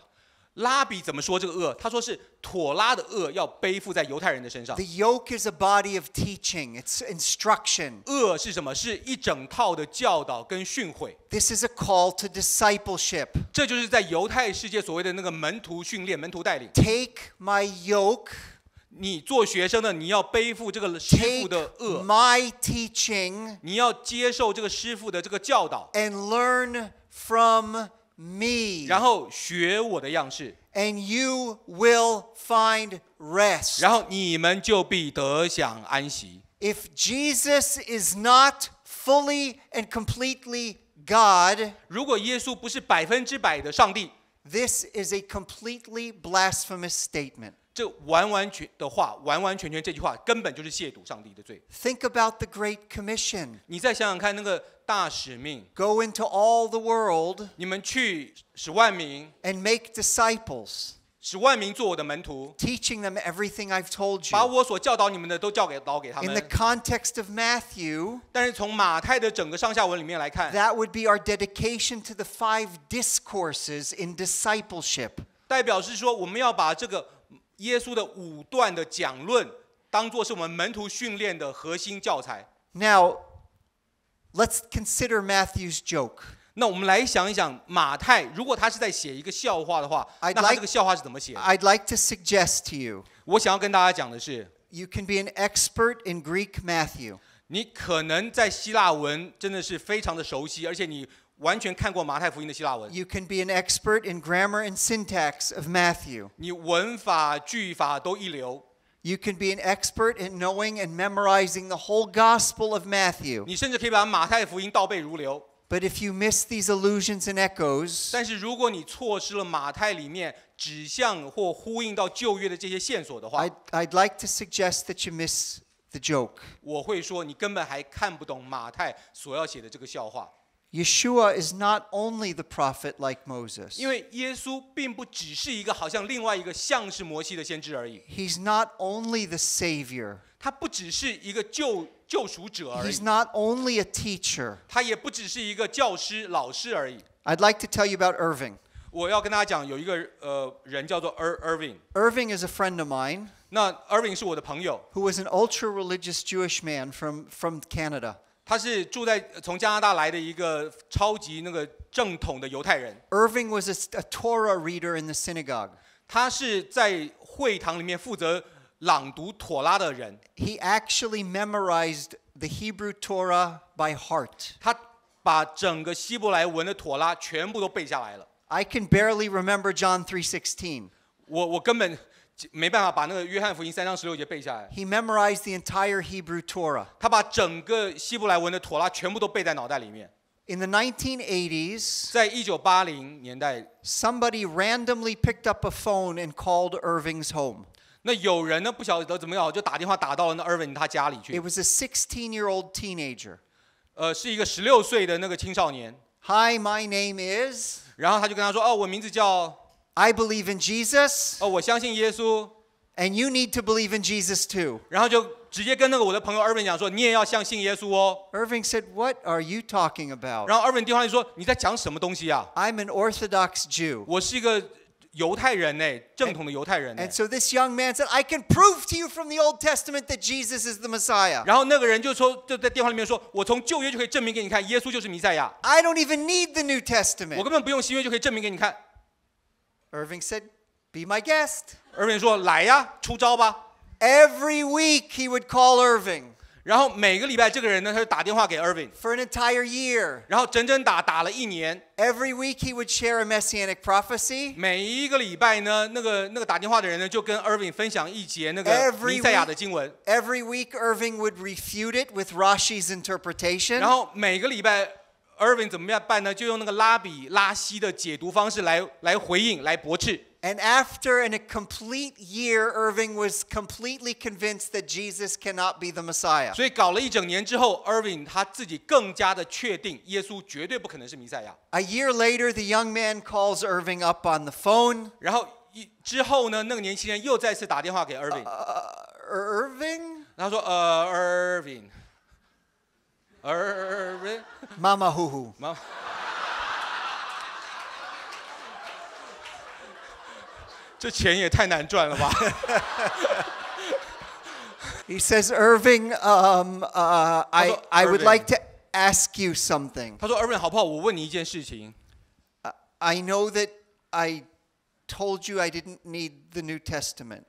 拉比怎么说这个轭？他说是妥拉的轭要背负在犹太人的身上 The。yoke is a body of teaching, it's instruction. 轭是什么？是一整套的教导跟训诲。 This is a call to discipleship. 这就是在犹太世界所谓的那个门徒训练、门徒带领。 Take my yoke, 你做学生的，你要背负这个师傅 take 的轭， my teaching, 你要接受这个师傅的这个教导， and learn from me. 然后学我的样式， And you will find rest. 然后你们就必得享安息。 If Jesus is not fully and completely God, 如果耶稣不是100%的上帝， this is a completely blasphemous statement. 这完完全全这句话根本就是亵渎上帝的罪。 Think about the Great Commission. 你再想想看，那个大使命， Go into all the world 你们去10万名， and make disciples, 10万名做我的门徒， teaching them everything I've told 把 you. 我所教导你们的都教给他 In the 们。 context of Matthew, 但是从马太的整个上下文里面来看， that would be our dedication to the 5 discourses in discipleship. 代表是说我们要把这个耶稣的5段的讲论当作是我们门徒训练的核心教材。 Now, let's consider Matthew's joke. 那我们来想一想，马太如果他是在写一个笑话的话， I'd 那他 like- 这个笑话是怎么写的？ I'd like to suggest to you, 我想要跟大家讲的是， you can be an expert in Greek Matthew. 你可能在希腊文真的是非常的熟悉，而且你完全看过马太福音的希腊文， You can be an expert in grammar and syntax of Matthew. 你文法句法都一流， You can be an expert in knowing and memorizing the whole gospel of Matthew. 你甚至可以把马太福音倒背如流。 But if you miss these allusions and echoes, 但是如果你错失了马太里面指向或呼应到旧约的这些线索的话， I'd like to suggest that you miss the joke. 我会说你根本还看不懂马太所要写的这个笑话。 Yeshua is not only the prophet like Moses. 因为耶稣并不只是一个好像另外一个像是摩西的先知而已， He's not only the Savior. 他不只是一个救赎者而已 He's，not only a teacher. 他也不只是一个教师老师而已。 I'd like to tell you about Irving. 我要跟大家讲，有一个人叫做 Irving， Irving is a friend of mine 那 Irving 是我的朋友， who was an ultra-religious Jewish man from Canada. 他是从加拿大来的一个超级那个正统的犹太人。 Irving was a Torah reader in the synagogue. 他是在会堂里面负责朗读妥拉的人， He actually memorized the Hebrew Torah by heart. 他把整个希伯来文的妥拉全部都背下来了。 I can barely remember John 3:16. 我根本没办法把那个约翰福音3章16节背下来。 He memorized the entire Hebrew Torah. 他把整个希伯来文的妥拉全部都背在脑袋里面。 In the 1980s, 在1980年代， somebody randomly picked up a phone and called Irving's home. 那有人呢不晓得怎么样，就打电话打到了那 Irving 他家里 It 去。 was a 16-year-old teenager. 是一个16岁的那个青少年。 Hi, my name is. 然后他就跟他说：“哦，我名字叫 I believe in Jesus, 我相信耶稣。” and you need to believe in Jesus too. 然后就直接跟那个我的朋友 Irving 讲说：“你也要相信耶稣哦。” Irving said, "What are you talking about? 然后 Irving 电话就说：“你在讲什么东西啊？ I'm an Orthodox Jew." 我是一个犹太人呢，正统的犹太人呢。” And so this young man said, "I can prove to you from the Old Testament that Jesus is the Messiah. 然后那个人就在电话里面说：“我从旧约就可以证明给你看，耶稣就是弥赛亚。 I don't even need the New 我 Testament." 根本不用新约就可以证明给你看。” Irving said, "Be my guest." Irving 说：“来呀，出招吧。” Every week he would call Irving 然后每个礼拜这个人呢，他就打电话给 Irving， for an entire year. 然后整整打了1年。 Every week he would share a messianic prophecy. 每一个礼拜呢，那个打电话的人呢，就跟 Irving 分享一节那个弥赛亚的经文。 Every week Irving would refute it with Rashi's interpretation. 然后每个礼拜 Irving 怎么样办呢？就用那个拉西的解读方式来回应，来驳斥。 And after a complete year, Irving was completely convinced that Jesus cannot be the Messiah. 所以搞了1整年之后 ，Irving 他自己更加的确定，耶稣绝对不可能是弥赛亚。 A year later, the young man calls Irving up on the phone. 然后之后呢，那个年轻人又再次打电话给 Irving， Irving? 他说Irving， 妈妈呼呼。妈。这钱也太难赚了吧He says, Irving, I would Irving. like to ask you something. 他说 Irving 好不好？我问你一件事情。I know that I told you I didn't need the New Testament.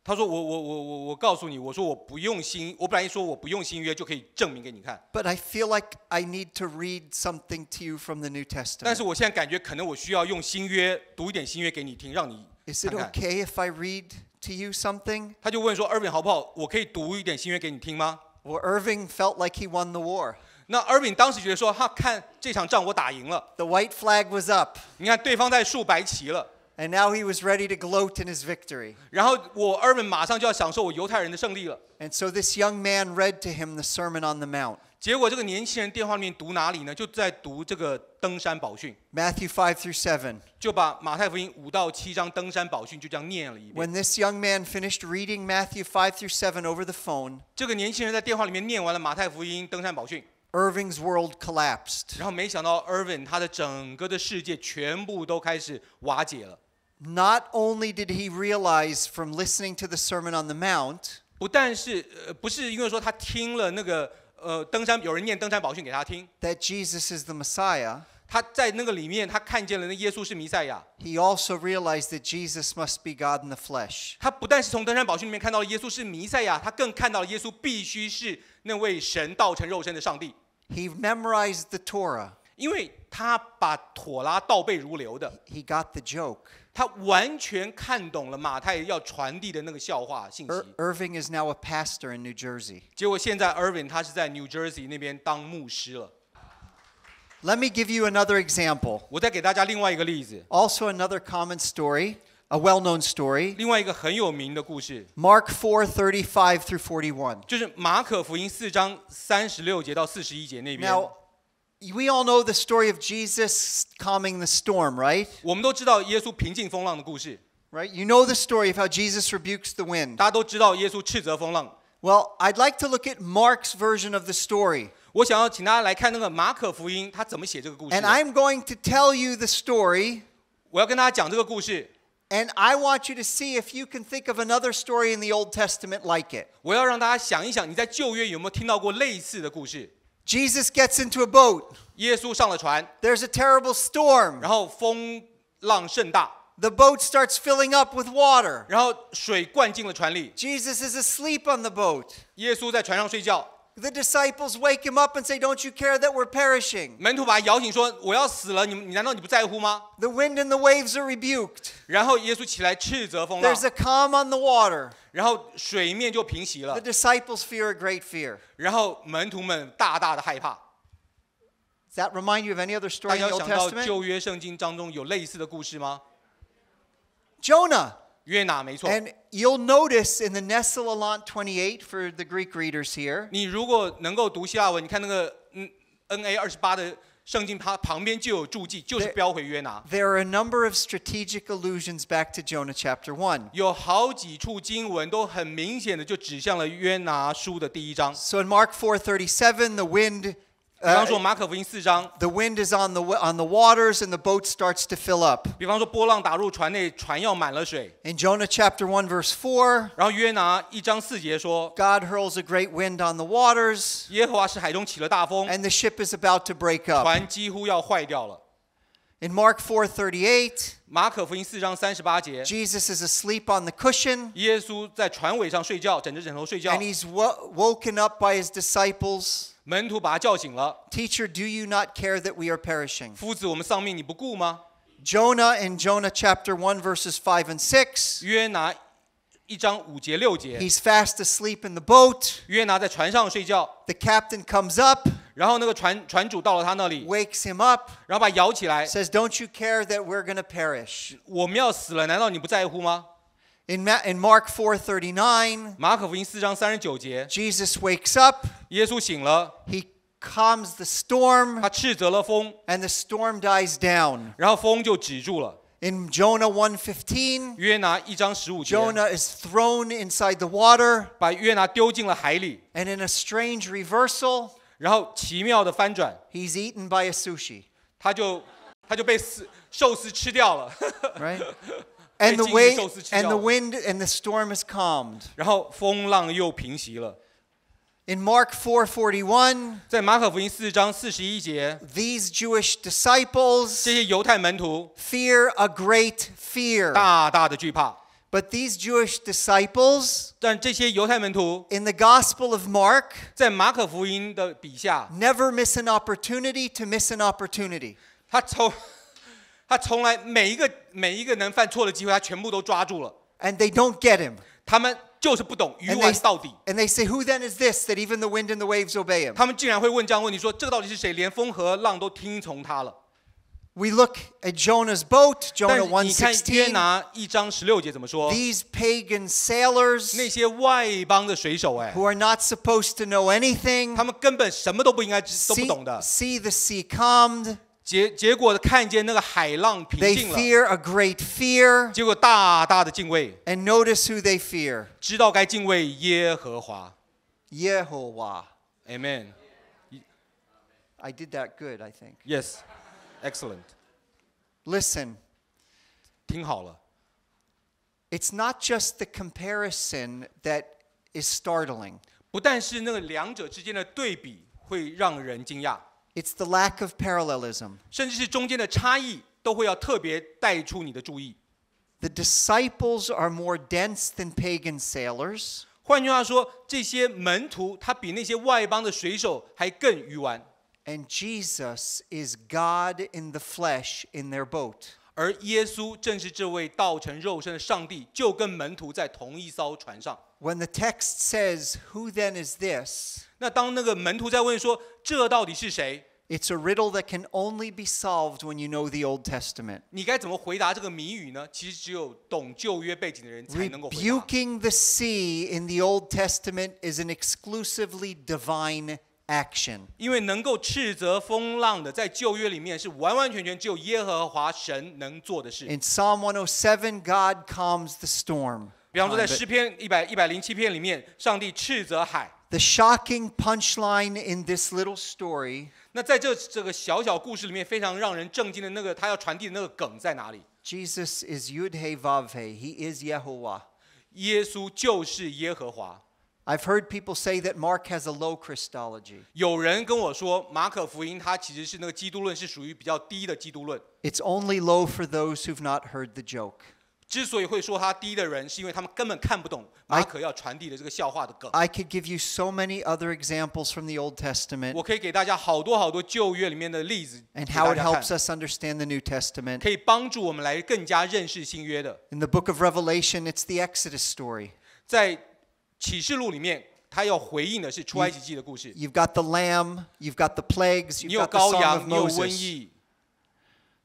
他说我告诉你，我说我本来说我不用新约就可以证明给你看。But I feel like I need to read something to you from the New 但是 Testament. 我现在感觉可能我需要用新约读一点新约给你听，让你 Is it 看看。 okay if I read to you something? 他就问说 Irving 好不好？我可以读一点新约给你听吗？ Well, Irving felt like he won the war. 那 Irving 当时觉得说，他看这场仗我打赢了， The white flag was up, 你看对方在竖白旗了， and now he was ready to gloat in his victory. 然后我 Irving 马上就要享受我犹太人的胜利了。 And so this young man read to him the Sermon on the Mount. 结果这个年轻人电话里面读哪里呢？就在读这个登山宝训， Matthew 5 through 7. 就把马太福音5到7章登山宝训就这样念了一遍。 When this young man finished reading Matthew 5 through 7 over the phone, 这个年轻人在电话里面念完了马太福音登山宝训， Irving's world collapsed. 然后没想到 Irving 他的整个的世界全部都开始瓦解了。 Not only did he realize from listening to the Sermon on the Mount 不但是不是因为说他听了那个有人念登山宝训给他听， that Jesus is the Messiah, 他在那个里面他看见了那耶稣是弥赛亚， he also realized that Jesus must be God in the flesh. 他不但是从登山宝训里面看到了耶稣是弥赛亚，他更看到了耶稣必须是那位神道成肉身的上帝。 He memorized the Torah. 因为他把妥拉倒背如流的， He got the joke. 他完全看懂了马太要传递的那个笑话信息。 Irving is now a pastor in New Jersey. 结果现在 Irving 他是在 New Jersey 那边当牧师了。 Let me give you another example. 我再给大家另外一个例子， Also another common story, a well-known story. 另外一个很有名的故事， Mark 4:35 through 41. 就是马可福音4章36节到41节那边。 Now, we all know the story of Jesus calming the storm, right? 我们都知道耶稣平静风浪的故事， Right? You know the story of how Jesus rebukes the wind. 大家都知道耶稣斥责风浪。 Well, I'd like to look at Mark's version of the story. 我想要请大家来看那个马可福音，他怎么写这个故事 And 的。 I'm going to tell you the story, 我要跟大家讲这个故事， and I want you to see if you can think of another story in the Old Testament like it. 我要让大家想一想，你在旧约有没有听到过类似的故事？ Jesus gets into a boat. 耶稣上了船， There's a terrible storm. 然后风浪甚大， The boat starts filling up with water. 然后水灌进了船里。 Jesus is asleep on the boat. 耶稣在船上睡觉， The disciples wake him up and say, "Don't you care that we're perishing?" 门徒把他摇醒说：“我要死了，你难道你不在乎吗 The wind and the waves are rebuked.？” 然后耶稣起来斥责风浪 There's，a calm on the water. 然后水面就平息 The 了， disciples fear a great fear. 然后门徒们大大的害怕。 Does that remind you of any other 大 story in 家 the 有 Old 想到 Testament? 旧约圣经当中有类似的故事吗？ Jonah. 约拿没错。 And you'll notice in the Nestle-Alant 28 for the Greek readers here, 你如果能够读希腊文，你看那个NA28的圣经，它旁边就有注记，就是标回约拿。 there are a number of strategic allusions back to Jonah chapter 1. 有好几处经文都很明显的就指向了约拿书的第1章。 So in Mark 4:37, the wind 比方说马可福音4章， the wind is on the waters and the boat starts to fill up. 比方说波浪打入船内，船要满了水。 In Jonah chapter 1 verse 4, 然后约拿1章4节说， God hurls a great wind on the waters 耶和华使海中起了大风， and the ship is about to break up. 船几乎要坏掉了。 In Mark 4:38, 马可福音4章38节， Jesus is asleep on the cushion 耶稣在船尾上睡觉，枕着枕头睡覺， and he's woken up by his disciples. 门徒把他叫醒了。 Teacher, do you not care that we are perishing? 夫子，我们丧命，你不顾吗？ Jonah in Jonah chapter 1 verses 5 and 6, 约拿1章5节6节， he's fast asleep in the boat. 约拿在船上睡觉， The captain comes up, 然后那个船主到了他那里， wakes him up, 然后把他摇起来， says, "Don't you care that we're going to perish?" 我们要死了，难道你不在乎吗？ In Mark 4:39, 马可福音4章39节， Jesus wakes up, 耶稣醒了， he calms the storm, 他斥责了风， and the storm dies down. 然后风就止住了。In Jonah 1:15, 约拿1章15节， Jonah is thrown inside the water, 把约拿丢进了海里， and in a strange reversal, 然后奇妙的翻转， he's eaten by a sushi. 他就被寿司吃掉了， Right? And the wind and the storm is calmed. 然后风浪又平息了。 In Mark 4:41, 在马可福音4章41节， these Jewish disciples 这些犹太门徒 fear a great fear. 大大的惧怕， But these Jewish disciples 但这些犹太门徒 in the Gospel of Mark 在马可福音的笔下， never miss an opportunity to miss an opportunity. 他从来每一个能犯错的机会，他全部都抓住了。 And they don't get him. 他们就是不懂，鱼丸到底。 And they say, who then is this that even the wind and the waves obey him? 他们竟然会问这样问题，说这个到底是谁？连风和浪都听从他了。 We look at Jonah's boat, 但 Jonah 是你看约 1:16. 拿1章16节怎么说？ These pagan sailors 那些外邦的水手， who are not supposed to know anything 他们根本什么都不应该都不懂的。 see the sea calmed. 结果看见那个海浪平 They 静了， fear a great fear. 结果大大的敬畏， And notice who they fear. 知道该敬畏耶和华。 Yehovah. Amen. I did that good, I think. Yes. Excellent. Listen, 听好了， it's not just the comparison that is startling. 不但是那个两者之间的对比会让人惊讶， It's the lack of parallelism. 甚至是中间的差异都会要特别带出你的注意。 The disciples are more dense than pagan sailors. 换句话说，这些门徒他比那些外邦的水手还更愚顽， And Jesus is God in the flesh in their boat. 而耶稣正是这位道成肉身的上帝，就跟门徒在同一艘船上。 When the text says, who then is this? 那当那个门徒在问说这到底是谁， It's a riddle that can only be solved when you know the Old Testament. 你该怎么回答这个谜语呢？其实只有懂旧约背景的人才能够回答。 Rebuking the sea in the Old Testament is an exclusively divine action. 因为能够斥责风浪的，在旧约里面是完完全全只有耶和华神能做的事。 In Psalm 107, God calms the storm. 比方说，在诗篇107篇里面，上帝斥责海。 The shocking punchline in this little story 那在这个小小故事里面，非常让人震惊的那个他要传递的那个梗在哪里？ Jesus is Yud He Vav He. He is Yehovah. 耶稣就是耶和华。 I've heard people say that Mark has a low Christology. 有人跟我说，马可福音它其实是那个基督论是属于比较低的基督论。 It's only low for those who've not heard the joke. 之所以会说它低的人，是因为他们根本看不懂马可要传递的这个笑话的梗。 I could give you so many other examples from the Old Testament 我可以给大家好多旧约里面的例子， and 给 how 大 it 家看 helps us understand the New Testament. 可以帮助我们来更加认识新约的。 In the book of Revelation, it's the Exodus story. 在启示录里面，他要回应的是出埃及记的故事。 You've got the lamb, you've got the plagues, 你 you've 有 got the 羔 song 羊， of 你有瘟 Moses. 疫，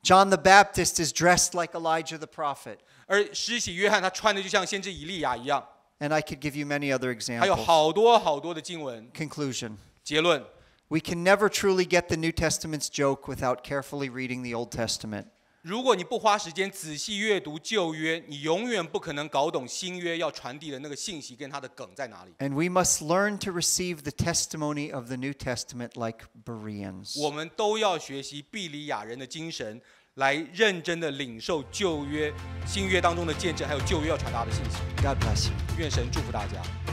John the Baptist is dressed like Elijah the prophet. 而施洗约翰他穿的就像先知以利亚一样。 And I could give you many other 还有 examples. 好多的经文。 Conclusion. 结论， We can never truly get the New Testament's joke without carefully reading the Old Testament. 如果你不花时间仔细阅读旧约，你永远不可能搞懂新约要传递的那个信息跟它的梗在哪里。 And we must learn to receive the testimony of the New Testament like Bereans. 我们都要学习毕里亚人的精神，来认真的领受旧约、新约当中的见证，还有旧约要传达的信息。 God bless you. 愿神祝福大家。